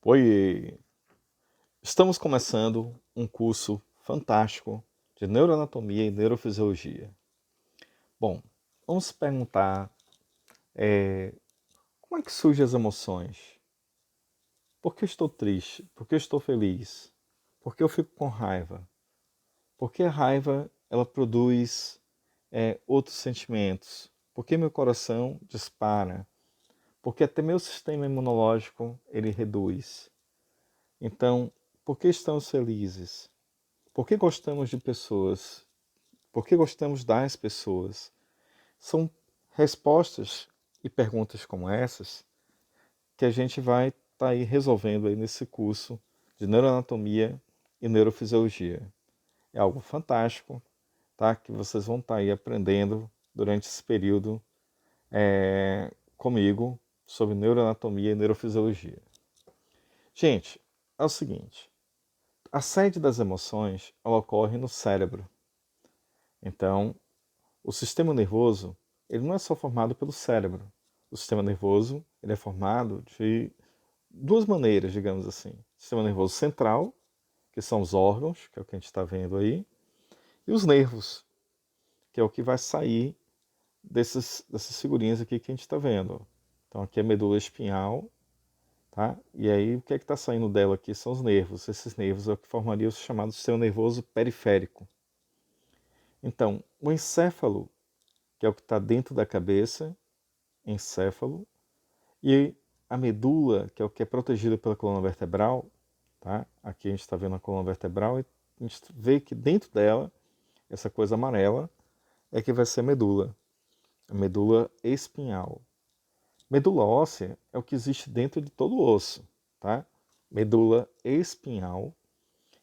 Oi, estamos começando um curso fantástico de neuroanatomia e neurofisiologia. Bom, vamos perguntar como é que surgem as emoções? Por que eu estou triste? Por que eu estou feliz? Por que eu fico com raiva? Por que a raiva ela produz outros sentimentos? Por que meu coração dispara? Por que até meu sistema imunológico ele reduz? Então, por que estamos felizes? Por que gostamos de pessoas? Por que gostamos das pessoas? São respostas e perguntas como essas que a gente vai estar aí resolvendo aí nesse curso de neuroanatomia e neurofisiologia. É algo fantástico, tá? Que vocês vão estar aí aprendendo durante esse período comigo sobre neuroanatomia e neurofisiologia. Gente, é o seguinte, a sede das emoções ela ocorre no cérebro. Então, o sistema nervoso, ele não é só formado pelo cérebro. O sistema nervoso, ele é formado de duas maneiras, digamos assim. Sistema nervoso central, que são os órgãos, que é o que a gente está vendo aí, e os nervos, que é o que vai sair dessas figurinhas aqui que a gente está vendo. Então aqui é a medula espinhal, tá? E aí o que é que está saindo dela aqui são os nervos. Esses nervos é o que formaria o chamado sistema nervoso periférico. Então, o encéfalo, que é o que está dentro da cabeça, encéfalo, e a medula, que é o que é protegido pela coluna vertebral, tá? Aqui a gente está vendo a coluna vertebral e a gente vê que dentro dela, essa coisa amarela, é que vai ser a medula espinhal. Medula óssea é o que existe dentro de todo o osso, tá? Medula espinhal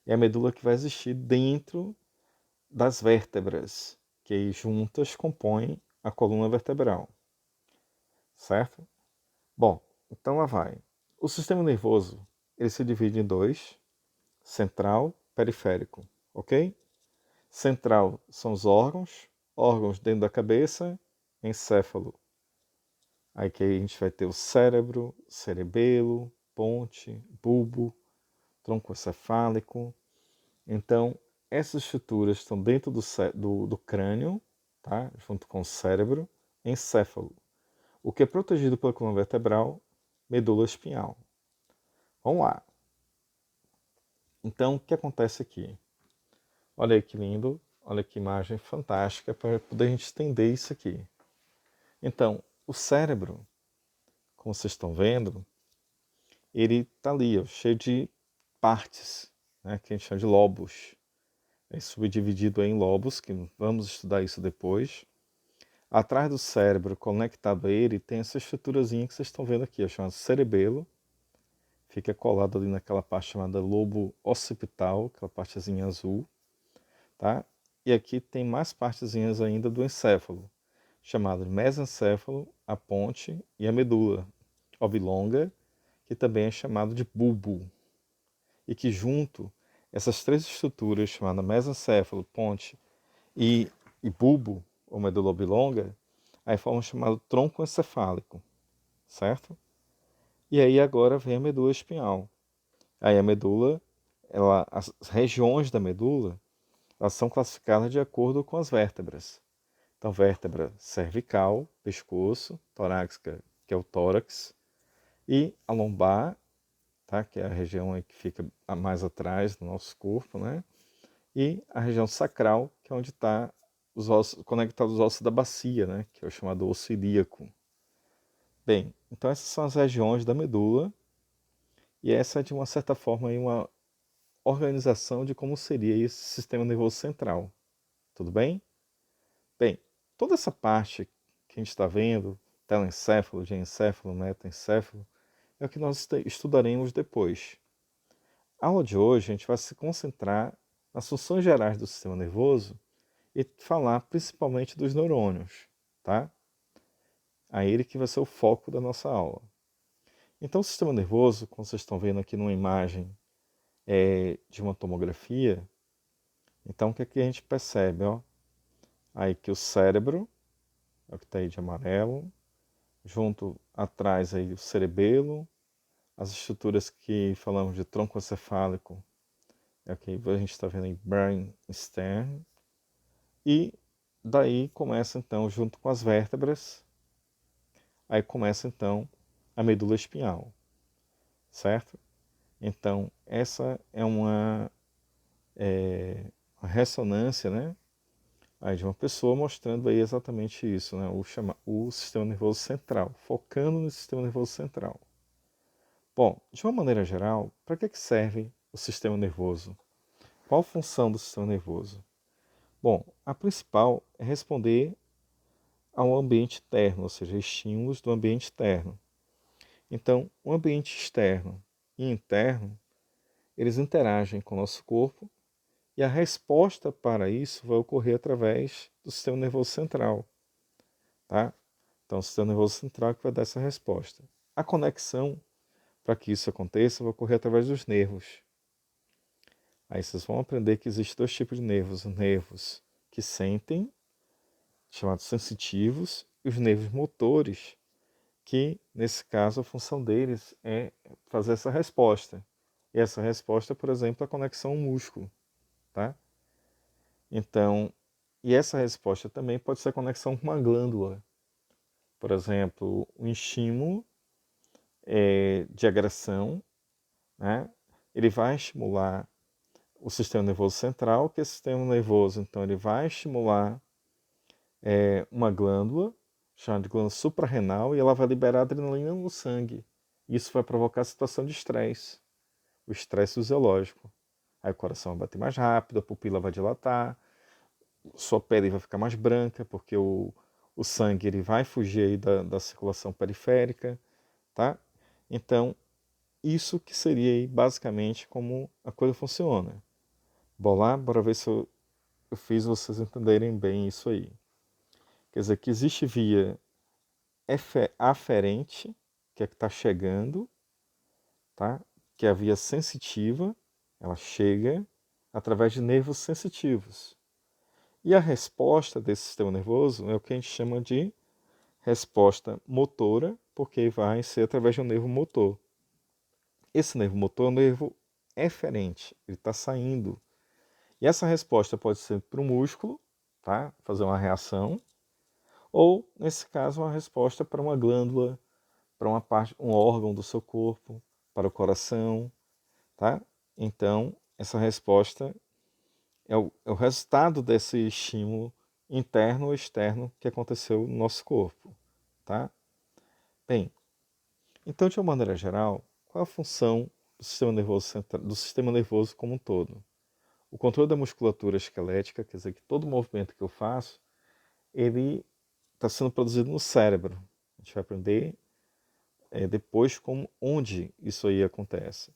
é a medula que vai existir dentro das vértebras, que aí juntas compõem a coluna vertebral, certo? Bom, então lá vai. O sistema nervoso ele se divide em dois, central, periférico, ok? Central são os órgãos, órgãos dentro da cabeça, encéfalo. Aí que a gente vai ter o cérebro, cerebelo, ponte, bulbo, tronco encefálico. Então, essas estruturas estão dentro do crânio, tá? Junto com o cérebro, encéfalo. O que é protegido pela coluna vertebral, medula espinhal. Vamos lá. Então, o que acontece aqui? Olha aí que lindo, olha que imagem fantástica para poder a gente entender isso aqui. Então, o cérebro, como vocês estão vendo, ele está ali, ó, cheio de partes, né, que a gente chama de lobos. É subdividido em lobos, que vamos estudar isso depois. Atrás do cérebro, conectado a ele, tem essa estruturazinha que vocês estão vendo aqui, chamada cerebelo. Fica colado ali naquela parte chamada lobo occipital, aquela partezinha azul, tá? E aqui tem mais partezinhas ainda do encéfalo, chamado mesencéfalo, a ponte e a medula oblonga, que também é chamado de bulbo. E que junto, essas três estruturas, chamadas mesencéfalo, ponte e bulbo, ou medula oblonga, aí formam o chamado tronco encefálico, certo? E aí agora vem a medula espinhal. Aí a medula, as regiões da medula, elas são classificadas de acordo com as vértebras. Então, vértebra cervical, pescoço, torácica, que é o tórax, e a lombar, tá? Que é a região que fica mais atrás do nosso corpo, né? E a região sacral, que é onde está os ossos, conectados aos ossos da bacia, né? Que é o chamado osso ilíaco. Bem, então essas são as regiões da medula, e essa é de uma certa forma aí uma organização de como seria esse sistema nervoso central. Tudo bem? Bem, toda essa parte que a gente está vendo, telencéfalo, diencéfalo, metaencéfalo, é o que nós estudaremos depois. A aula de hoje a gente vai se concentrar nas funções gerais do sistema nervoso e falar principalmente dos neurônios, tá? A ele que vai ser o foco da nossa aula. Então, o sistema nervoso, como vocês estão vendo aqui numa imagem de uma tomografia, então o que é que a gente percebe? Ó? Aí que o cérebro, é o que está aí de amarelo, junto atrás aí o cerebelo, as estruturas que falamos de tronco encefálico, okay, a gente está vendo em brainstem, e daí começa então, junto com as vértebras, aí começa então a medula espinhal, certo? Então essa é uma ressonância, né, aí de uma pessoa mostrando aí exatamente isso, né, o sistema nervoso central, focando no sistema nervoso central. Bom, de uma maneira geral, para que serve o sistema nervoso? Qual a função do sistema nervoso? Bom, a principal é responder ao ambiente externo, ou seja, estímulos do ambiente externo. Então, o ambiente externo e interno, eles interagem com o nosso corpo e a resposta para isso vai ocorrer através do sistema nervoso central, tá? Então, o sistema nervoso central é que vai dar essa resposta. A conexão para que isso aconteça vai ocorrer através dos nervos. Aí vocês vão aprender que existem dois tipos de nervos: os nervos que sentem, chamados sensitivos, e os nervos motores, que, nesse caso, a função deles é fazer essa resposta. E essa resposta, por exemplo, é a conexão ao músculo, tá? Então, e essa resposta também pode ser a conexão com uma glândula. Por exemplo, um estímulo de agressão, né? Ele vai estimular o sistema nervoso central, que é o sistema nervoso, então ele vai estimular uma glândula, chamada de glândula suprarrenal, e ela vai liberar adrenalina no sangue. Isso vai provocar a situação de estresse, o estresse fisiológico. Aí o coração vai bater mais rápido, a pupila vai dilatar, sua pele vai ficar mais branca, porque o sangue ele vai fugir aí da circulação periférica, tá? Então, isso que seria aí basicamente como a coisa funciona. Bora ver se eu fiz vocês entenderem bem isso aí. Quer dizer que existe via aferente, que é que está chegando, tá? Que é a via sensitiva, ela chega através de nervos sensitivos. E a resposta desse sistema nervoso é o que a gente chama de resposta motora, porque vai ser através de um nervo motor. Esse nervo motor é um nervo eferente, ele está saindo. E essa resposta pode ser para o músculo, tá? Fazer uma reação, ou, nesse caso, uma resposta para uma glândula, para uma parte, um órgão do seu corpo, para o coração, tá? Então, essa resposta é o resultado desse estímulo interno ou externo que aconteceu no nosso corpo, tá? Bem, então, de uma maneira geral, qual a função do sistema nervoso como um todo? O controle da musculatura esquelética, quer dizer que todo movimento que eu faço, ele está sendo produzido no cérebro. A gente vai aprender depois onde isso aí acontece.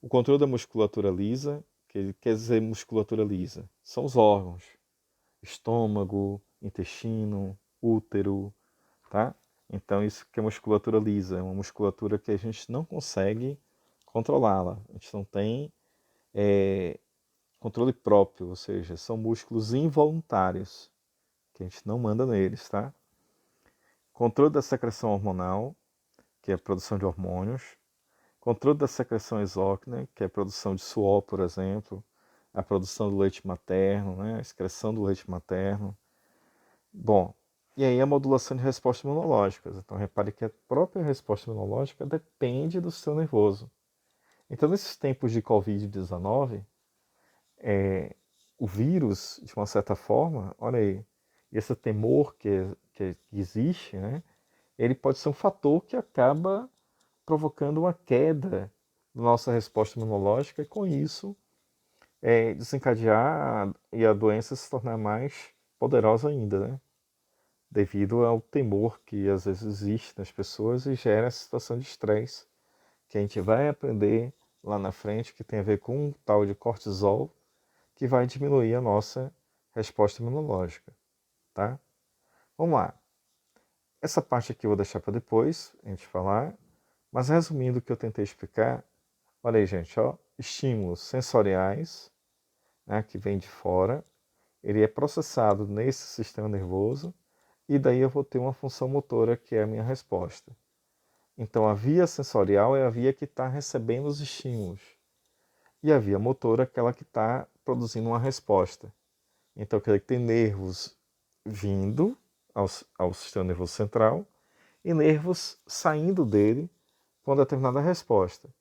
O controle da musculatura lisa, que quer dizer musculatura lisa, são os órgãos: estômago, intestino, útero, tá? Então isso que é musculatura lisa, é uma musculatura que a gente não consegue controlá-la. A gente não tem controle próprio, ou seja, são músculos involuntários, que a gente não manda neles, tá? Controle da secreção hormonal, que é a produção de hormônios. Controle da secreção exócrina, que é a produção de suor, por exemplo, a produção do leite materno, né? A excreção do leite materno. Bom, e aí a modulação de respostas imunológicas. Então, repare que a própria resposta imunológica depende do sistema nervoso. Então, nesses tempos de Covid-19, o vírus, de uma certa forma, olha aí, esse temor que existe, né? Ele pode ser um fator que acaba provocando uma queda na nossa resposta imunológica e, com isso, desencadear e a doença se tornar mais poderosa ainda, né? Devido ao temor que às vezes existe nas pessoas e gera essa situação de estresse que a gente vai aprender lá na frente, que tem a ver com um tal de cortisol, que vai diminuir a nossa resposta imunológica, tá? Vamos lá. Essa parte aqui eu vou deixar para depois a gente falar, mas resumindo o que eu tentei explicar, olha aí, gente, ó, estímulos sensoriais, né, que vem de fora, ele é processado nesse sistema nervoso e daí eu vou ter uma função motora que é a minha resposta. Então, a via sensorial é a via que está recebendo os estímulos. E a via motora é aquela que está produzindo uma resposta. Então, quer dizer que tem nervos vindo ao sistema nervoso central e nervos saindo dele com determinada resposta.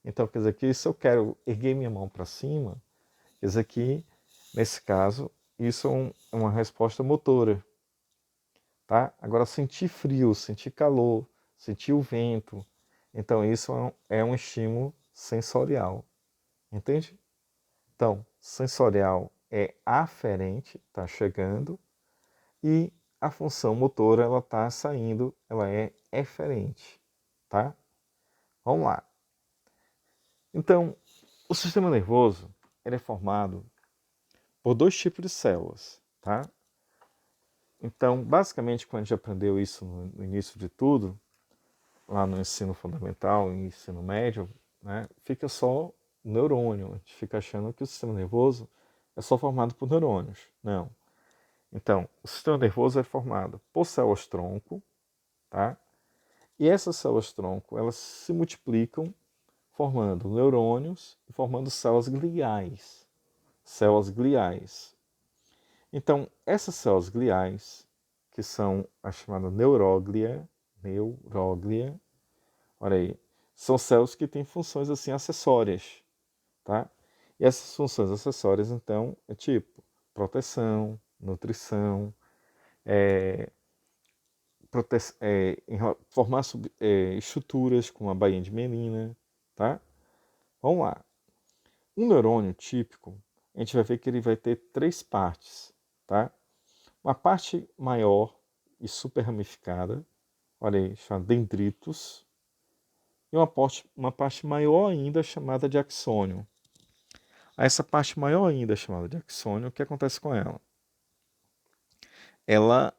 Então, quer dizer que se eu quero erguer minha mão para cima, quer dizer que, nesse caso, isso é uma resposta motora. Tá? Agora, sentir frio, sentir calor, sentir o vento, então isso é um estímulo sensorial. Entende? Então, sensorial é aferente, está chegando, e a função motora ela está saindo, ela é eferente. Tá? Vamos lá. Então, o sistema nervoso ele é formado por dois tipos de células. Tá? Então, basicamente, quando a gente aprendeu isso no início de tudo, lá no ensino fundamental e ensino médio, né, fica só neurônio. A gente fica achando que o sistema nervoso é só formado por neurônios. Não. Então, o sistema nervoso é formado por células-tronco, tá? E essas células-tronco, elas se multiplicam formando neurônios e formando células gliais. Células gliais. Então, essas células gliais, que são a chamada neuróglia, olha aí, são células que têm funções assim acessórias, tá? E essas funções acessórias, então, é tipo proteção, nutrição, formar estruturas como a baía de Menina, tá? Vamos lá. Um neurônio típico, a gente vai ver que ele vai ter três partes, tá? Uma parte maior e super ramificada, olha aí, chamada dendritos, e uma parte maior ainda chamada de axônio. Essa parte maior ainda chamada de axônio, o que acontece com ela? Ela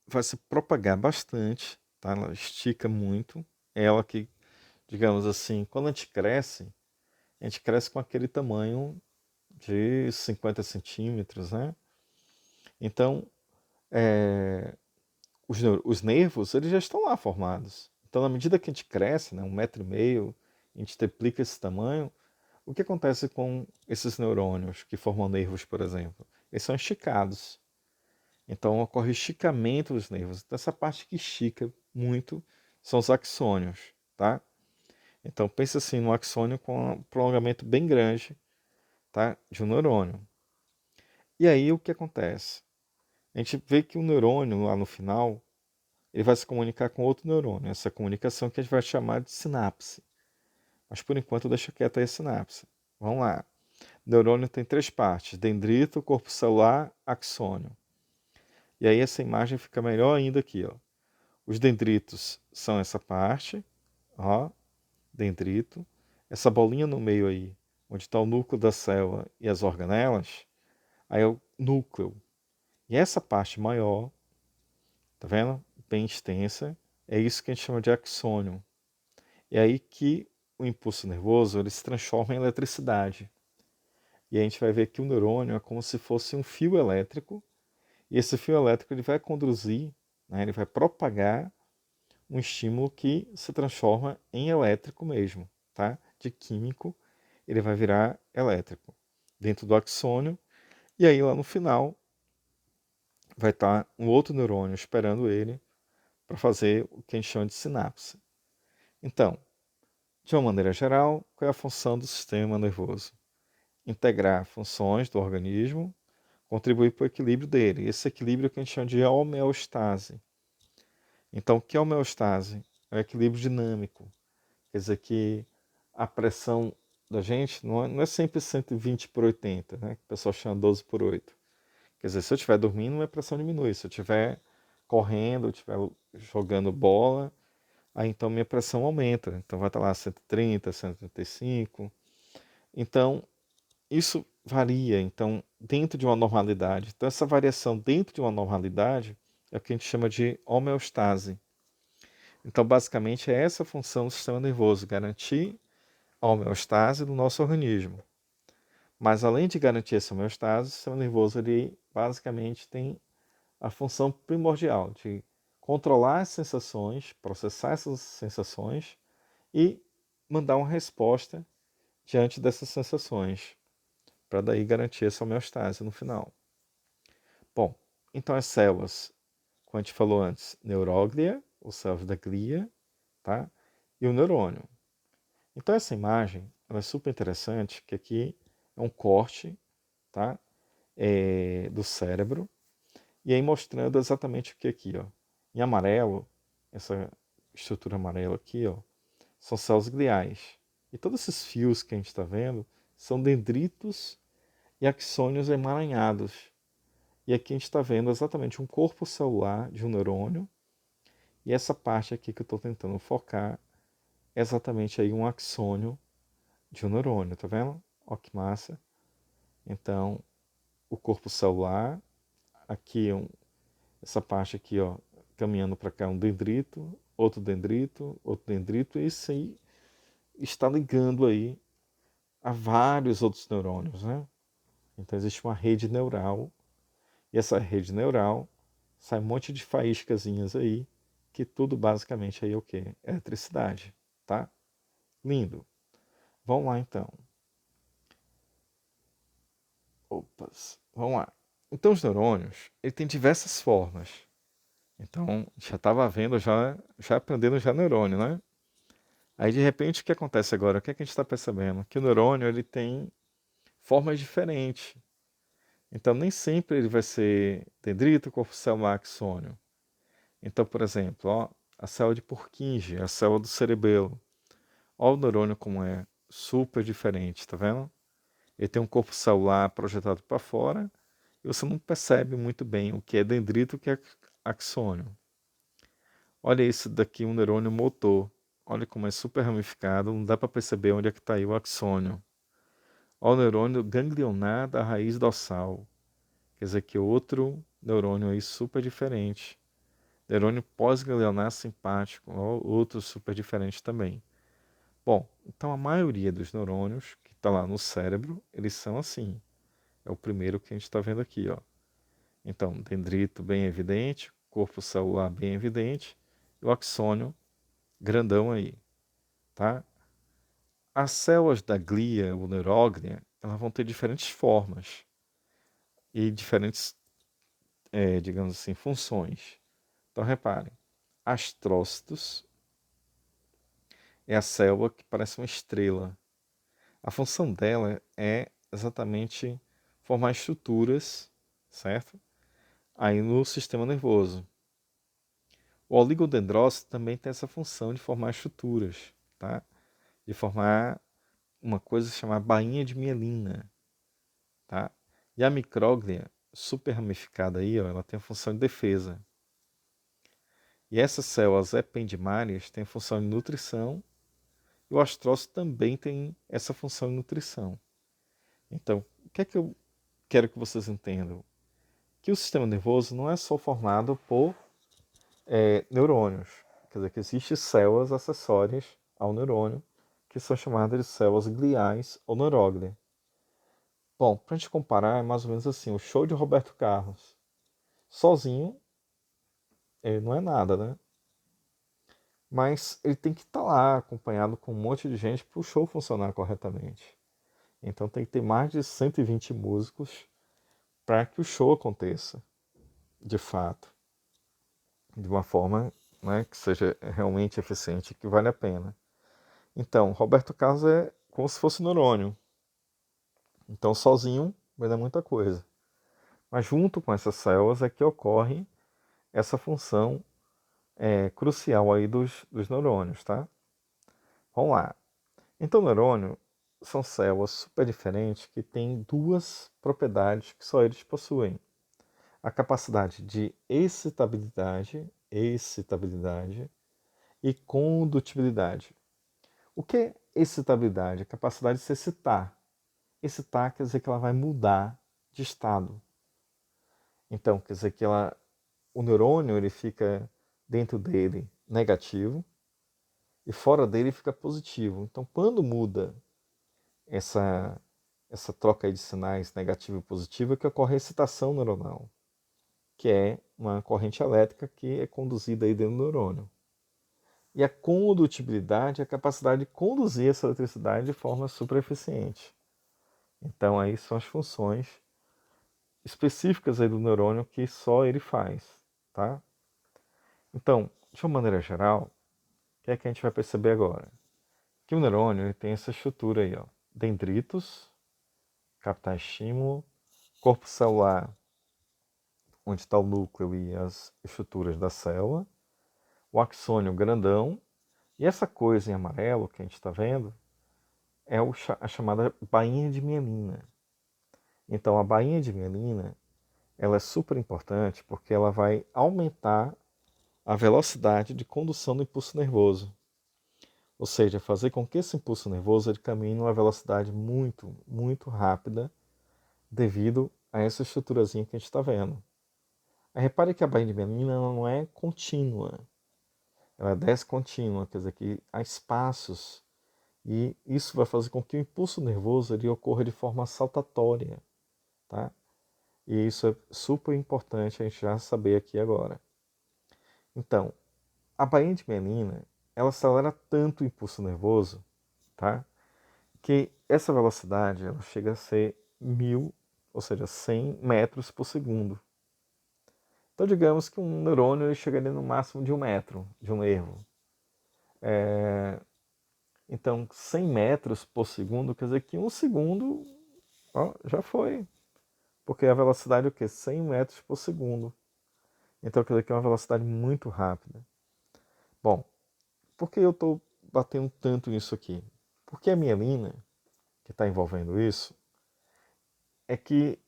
vai se propagar bastante, tá? Ela estica muito. É ela que, digamos assim, quando a gente cresce com aquele tamanho de 50 centímetros, né? Então, os nervos, eles já estão lá formados. Então, na medida que a gente cresce, né, 1,5 m, a gente triplica esse tamanho, o que acontece com esses neurônios que formam nervos, por exemplo? Eles são esticados. Então ocorre esticamento dos nervos. Então, essa parte que estica muito são os axônios, tá? Então pense assim no axônio com um prolongamento bem grande, tá? De um neurônio. E aí o que acontece? A gente vê que o neurônio lá no final ele vai se comunicar com outro neurônio. Essa comunicação que a gente vai chamar de sinapse. Mas por enquanto deixa quieta aí a sinapse. Vamos lá. O neurônio tem três partes: dendrito, corpo celular, axônio. E aí essa imagem fica melhor ainda aqui, ó. Os dendritos são essa parte, ó, dendrito. Essa bolinha no meio aí, onde está o núcleo da célula e as organelas, aí é o núcleo. E essa parte maior, tá vendo? Bem extensa, é isso que a gente chama de axônio. É aí que o impulso nervoso ele se transforma em eletricidade. E a gente vai ver que o neurônio é como se fosse um fio elétrico, e esse fio elétrico ele vai conduzir, né, ele vai propagar um estímulo que se transforma em elétrico mesmo, tá? De químico, ele vai virar elétrico dentro do axônio, e aí lá no final vai estar um outro neurônio esperando ele para fazer o que a gente chama de sinapse. Então, de uma maneira geral, qual é a função do sistema nervoso? Integrar funções do organismo, contribuir para o equilíbrio dele. Esse equilíbrio que a gente chama de homeostase. Então, o que é homeostase? É o equilíbrio dinâmico. Quer dizer que a pressão da gente não é sempre 120/80, né? Que o pessoal chama 12/8. Quer dizer, se eu estiver dormindo, minha pressão diminui. Se eu estiver correndo, estiver jogando bola, aí então minha pressão aumenta. Então vai estar lá 130, 135. Então, isso varia. Então, dentro de uma normalidade. Então, essa variação dentro de uma normalidade é o que a gente chama de homeostase. Então, basicamente, é essa a função do sistema nervoso, garantir a homeostase do nosso organismo. Mas, além de garantir essa homeostase, o sistema nervoso, ele basicamente tem a função primordial de controlar as sensações, processar essas sensações e mandar uma resposta diante dessas sensações, para daí garantir essa homeostase no final. Bom, então as células, como a gente falou antes, neuróglia, os células da glia, tá? E o neurônio. Então essa imagem ela é super interessante, que aqui é um corte, tá? Do cérebro, e aí mostrando exatamente o que aqui, ó. Em amarelo, essa estrutura amarela aqui, ó, são células gliais. E todos esses fios que a gente está vendo são dendritos e axônios emaranhados. E aqui a gente está vendo exatamente um corpo celular de um neurônio. E essa parte aqui que eu estou tentando focar é exatamente aí um axônio de um neurônio, tá vendo? Ó que massa. Então, o corpo celular, aqui essa parte aqui, ó, caminhando para cá, um dendrito, outro dendrito, e isso aí está ligando aí a vários outros neurônios, né? Então existe uma rede neural, e essa rede neural sai um monte de faíscazinhas aí, que tudo basicamente aí é o quê? É eletricidade, tá? Lindo. Vamos lá então. Opas, vamos lá. Então os neurônios, ele tem diversas formas. Então, já estava vendo, já aprendendo já neurônio, né? Aí de repente o que acontece agora? O que é que a gente está percebendo? Que o neurônio ele tem formas diferentes. Então nem sempre ele vai ser dendrito, corpo celular, axônio. Então, por exemplo, ó, a célula de Purkinje, a célula do cerebelo. Ó o neurônio como é super diferente, tá vendo? Ele tem um corpo celular projetado para fora e você não percebe muito bem o que é dendrito e o que é axônio. Olha esse daqui, um neurônio motor. Olha como é super ramificado, não dá para perceber onde é que está aí o axônio. Olha o neurônio ganglionar da raiz dorsal. Quer dizer que outro neurônio aí super diferente. Neurônio pós-ganglionar simpático, outro super diferente também. Bom, então a maioria dos neurônios que está lá no cérebro, eles são assim. É o primeiro que a gente está vendo aqui, ó. Então, dendrito bem evidente, corpo celular bem evidente, e o axônio grandão aí, tá? As células da glia, ou neuróglia, elas vão ter diferentes formas e diferentes, digamos assim, funções. Então, reparem, astrócitos é a célula que parece uma estrela. A função dela é exatamente formar estruturas, certo? Aí no sistema nervoso. O oligodendrócito também tem essa função de formar estruturas, tá? De formar uma coisa chamada bainha de mielina, tá? E a micróglia, super ramificada aí, ó, ela tem a função de defesa. E essas células ependimárias têm a função de nutrição, e o astrócito também tem essa função de nutrição. Então, o que é que eu quero que vocês entendam? Que o sistema nervoso não é só formado por neurônios. Quer dizer, que existem células acessórias ao neurônio, que são chamadas de células gliais ou neuróglia. Bom, para a gente comparar, é mais ou menos assim, o show de Roberto Carlos. Sozinho, ele não é nada, né? Mas ele tem que estar lá, acompanhado com um monte de gente para o show funcionar corretamente. Então tem que ter mais de 120 músicos para que o show aconteça, de fato, de uma forma, né, que seja realmente eficiente, que vale a pena. Então, Roberto Carlos é como se fosse um neurônio. Então, sozinho vai dar muita coisa. Mas junto com essas células é que ocorre essa função crucial aí dos neurônios, tá? Vamos lá. Então, neurônio são células super diferentes que têm duas propriedades que só eles possuem. A capacidade de excitabilidade e condutibilidade. O que é excitabilidade? A capacidade de se excitar. Excitar quer dizer que ela vai mudar de estado. Então, quer dizer que o neurônio ele fica dentro dele negativo e fora dele fica positivo. Então, quando muda essa troca aí de sinais negativo e positivo, é que ocorre a excitação neuronal. que é uma corrente elétrica que é conduzida aí dentro do neurônio. E a condutibilidade é a capacidade de conduzir essa eletricidade de forma super eficiente. Então aí são as funções específicas aí do neurônio que só ele faz, tá? Então, de uma maneira geral, o que é que a gente vai perceber agora? Que o neurônio ele tem essa estrutura aí, ó, dendritos, captar estímulo, corpo celular, onde está o núcleo e as estruturas da célula, o axônio grandão, e essa coisa em amarelo que a gente está vendo é a chamada bainha de mielina. Então, a bainha de mielina ela é super importante porque ela vai aumentar a velocidade de condução do impulso nervoso. Ou seja, fazer com que esse impulso nervoso ele caminhe numa velocidade muito, muito rápida devido a essa estruturazinha que a gente está vendo. Aí repare que a bainha de mielina não é contínua, ela é descontínua, quer dizer que há espaços e isso vai fazer com que o impulso nervoso ele ocorra de forma saltatória, tá? E isso é super importante a gente já saber aqui agora. Então, a bainha de mielina, ela acelera tanto o impulso nervoso, tá? Que essa velocidade ela chega a ser 1000, ou seja, 100 metros por segundo. Então, digamos que um neurônio ele chegaria no máximo de 1 metro de um nervo. Então, 100 metros por segundo quer dizer que 1 segundo ó, já foi. Porque a velocidade é o quê? 100 metros por segundo. Então, quer dizer que é uma velocidade muito rápida. Bom, por que eu estou batendo tanto nisso aqui? Porque a mielina, que está envolvendo isso, é que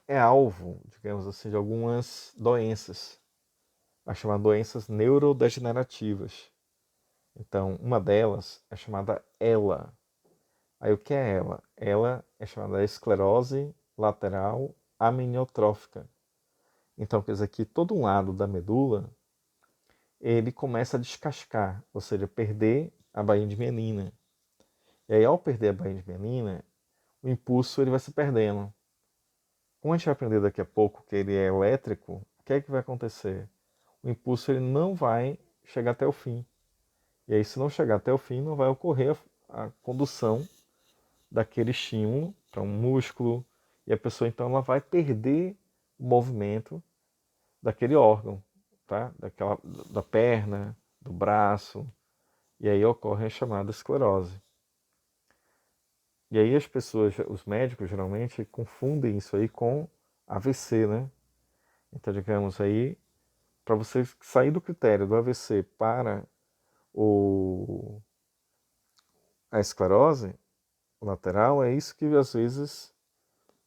é alvo, digamos assim, de algumas doenças, as chamadas doenças neurodegenerativas. Então, uma delas é chamada ELA. Aí o que é ela? Ela é chamada esclerose lateral aminiotrófica. Então, quer dizer que todo um lado da medula ele começa a descascar, ou seja, perder a bainha de mielina. E aí, ao perder a bainha de mielina, o impulso ele vai se perdendo. Como a gente vai aprender daqui a pouco que ele é elétrico, o que é que vai acontecer? O impulso ele não vai chegar até o fim. E aí, se não chegar até o fim, não vai ocorrer a condução daquele estímulo para um músculo. E a pessoa, então, ela vai perder o movimento daquele órgão, tá? Da perna, do braço. E aí ocorre a chamada esclerose. E aí as pessoas, os médicos geralmente confundem isso aí com AVC, né? Então, digamos aí, para você sair do critério do AVC para a esclerose lateral, é isso que às vezes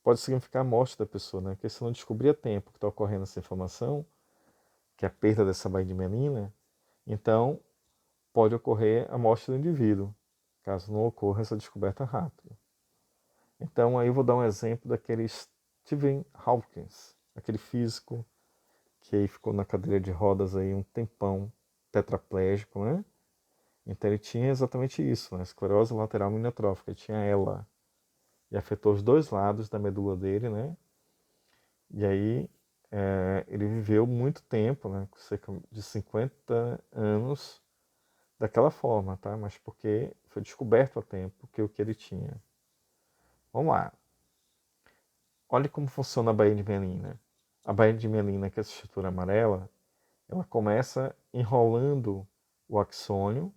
pode significar a morte da pessoa, né? Porque se não descobrir a tempo que está ocorrendo essa inflamação, que é a perda dessa bainha de mielina, então pode ocorrer a morte do indivíduo, caso não ocorra essa descoberta rápida. Então aí eu vou dar um exemplo daquele Stephen Hawking, aquele físico que aí ficou na cadeira de rodas aí um tempão, tetraplégico, né? Então ele tinha exatamente isso, né? Esclerose lateral aminiotrófica, ele tinha ela. E afetou os dois lados da medula dele, né? E aí ele viveu muito tempo, né? Cerca de 50 anos daquela forma, tá? Mas porque foi descoberto a tempo que o que ele tinha. Vamos lá. Olha como funciona a baía de mielina. A baía de mielina, que é essa estrutura amarela, ela começa enrolando o axônio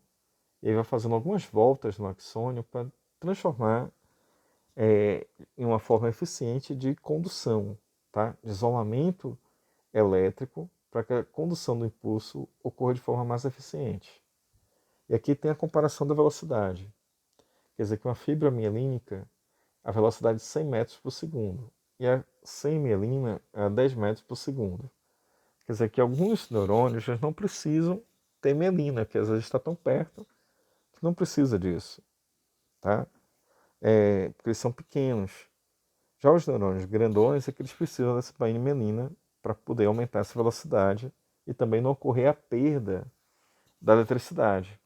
e aí vai fazendo algumas voltas no axônio para transformar em uma forma eficiente de condução, tá? De isolamento elétrico para que a condução do impulso ocorra de forma mais eficiente. E aqui tem a comparação da velocidade. Quer dizer que uma fibra mielínica, a velocidade de 100 metros por segundo. E a sem mielina a 10 metros por segundo. Quer dizer que alguns neurônios já não precisam ter mielina, que às vezes está tão perto que não precisa disso. Tá? Porque eles são pequenos. Já os neurônios grandões é que eles precisam dessa mielina para poder aumentar essa velocidade e também não ocorrer a perda da eletricidade.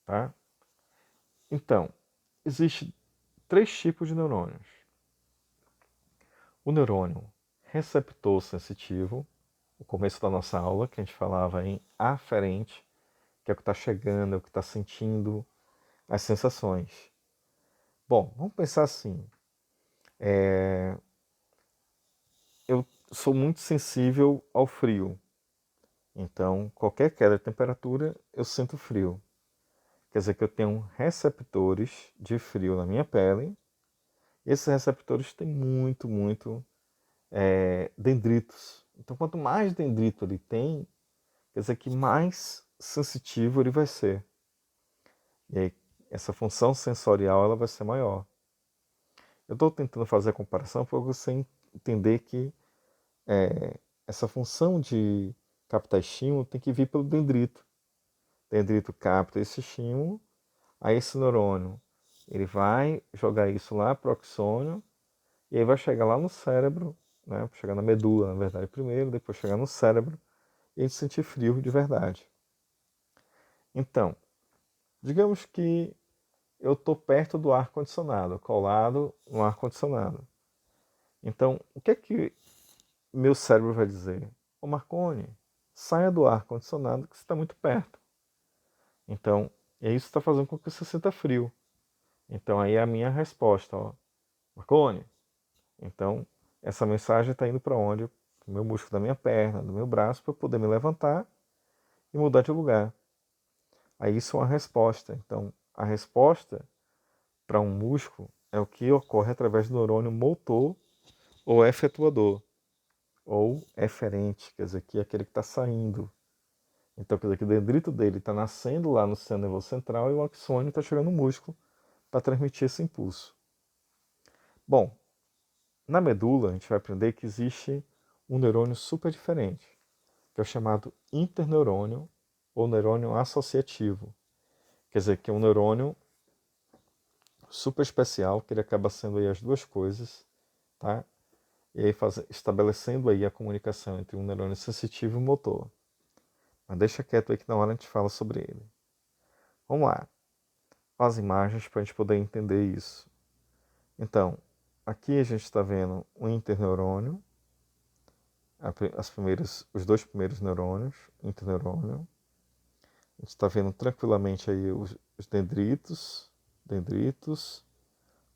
Tá? Então, existem 3 tipos de neurônios. O neurônio receptor sensitivo, o começo da nossa aula, que a gente falava em aferente, que é o que está chegando, é o que está sentindo, as sensações. Bom, vamos pensar assim. Eu sou muito sensível ao frio. Então, qualquer queda de temperatura, eu sinto frio. Quer dizer que eu tenho receptores de frio na minha pele. E esses receptores têm muito dendritos. Então, quanto mais dendrito ele tem, quer dizer que mais sensitivo ele vai ser. E aí, essa função sensorial ela vai ser maior. Eu estou tentando fazer a comparação para você entender que essa função de captar estímulo tem que vir pelo dendrito. O dendrito capta esse estímulo, aí esse neurônio ele vai jogar isso lá para o axônio e aí vai chegar lá no cérebro, né? Chegar na medula, na verdade, primeiro, depois chegar no cérebro e a gente sentir frio de verdade. Então, digamos que eu estou perto do ar-condicionado, colado no ar-condicionado. Então, o que é que meu cérebro vai dizer? Ô Marconi, saia do ar-condicionado que você está muito perto. Então, e isso está fazendo com que você sinta frio. Então, aí é a minha resposta, ó. Marconi, então essa mensagem está indo para onde? Para o meu músculo da minha perna, do meu braço, para eu poder me levantar e mudar de lugar. Aí isso é uma resposta. Então, a resposta para um músculo é o que ocorre através do neurônio motor ou efetuador, ou eferente, quer dizer, que é aquele que está saindo. Então, quer dizer que o dendrito dele está nascendo lá no sistema nervoso central e o axônio está chegando no músculo para transmitir esse impulso. Bom, na medula a gente vai aprender que existe um neurônio super diferente, que é o chamado interneurônio ou neurônio associativo. Quer dizer, que é um neurônio super especial, que ele acaba sendo aí as duas coisas, tá? E aí estabelecendo aí a comunicação entre um neurônio sensitivo e um motor. Mas deixa quieto aí que na hora a gente fala sobre ele. Vamos lá. As imagens para a gente poder entender isso. Então, aqui a gente está vendo um interneurônio, os dois primeiros neurônios, interneurônio. A gente está vendo tranquilamente aí os dendritos,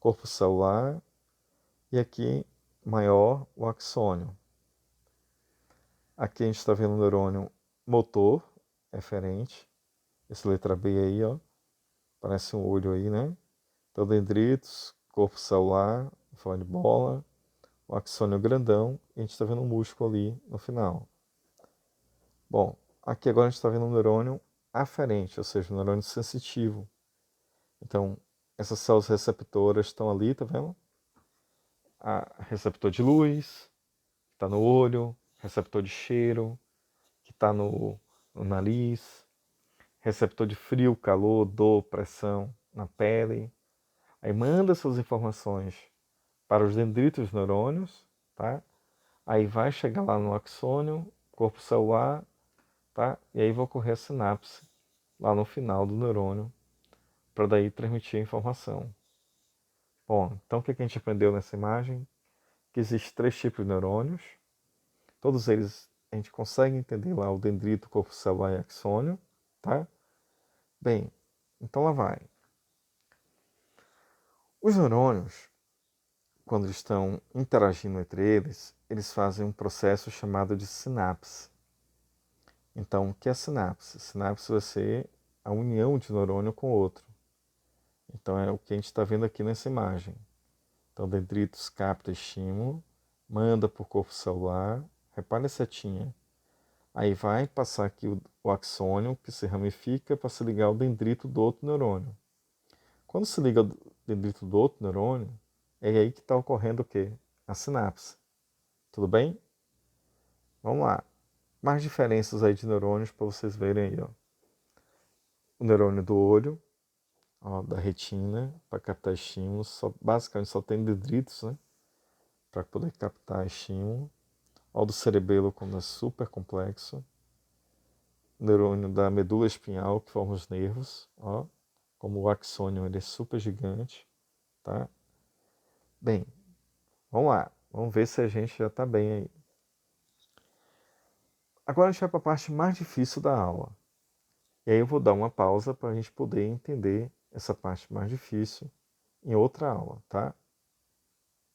corpo celular e aqui maior o axônio. Aqui a gente está vendo o neurônio motor, eferente. Essa letra B aí, ó, parece um olho aí, né? Então, dendritos, corpo celular, forma de bola, o axônio grandão e a gente está vendo um músculo ali no final. Bom, aqui agora a gente está vendo um neurônio aferente, ou seja, um neurônio sensitivo. Então, essas células receptoras estão ali, tá vendo? Receptor de luz, que está no olho, receptor de cheiro, que está no nariz, receptor de frio, calor, dor, pressão na pele. Aí manda essas informações para os dendritos neurônios, tá? Aí vai chegar lá no axônio, corpo celular, tá? E aí vai ocorrer a sinapse lá no final do neurônio, para daí transmitir a informação. Bom, então o que a gente aprendeu nessa imagem? Que existem três tipos de neurônios. Todos eles a gente consegue entender lá o dendrito, corpo celular e axônio, tá? Bem, então lá vai. Os neurônios, quando estão interagindo entre eles, eles fazem um processo chamado de sinapse. Então, o que é sinapse? Sinapse vai ser a união de neurônio com o outro. Então, é o que a gente está vendo aqui nessa imagem. Então, dendritos capta estímulo, manda para o corpo celular, repare a setinha. Aí vai passar aqui o axônio, que se ramifica para se ligar ao dendrito do outro neurônio. Quando se liga ao dendrito do outro neurônio, é aí que está ocorrendo o quê? A sinapse. Tudo bem? Vamos lá. Mais diferenças aí de neurônios para vocês verem aí, ó. O neurônio do olho, ó, da retina, para captar estímulos, basicamente só tem dendritos, né? Para poder captar estímulo. Ó, do cerebelo, como é super complexo. O neurônio da medula espinhal, que forma os nervos, ó. Como o axônio, ele é super gigante, tá? Bem, vamos lá. Vamos ver se a gente já está bem aí. Agora a gente vai para a parte mais difícil da aula. E aí eu vou dar uma pausa para a gente poder entender essa parte mais difícil em outra aula, tá?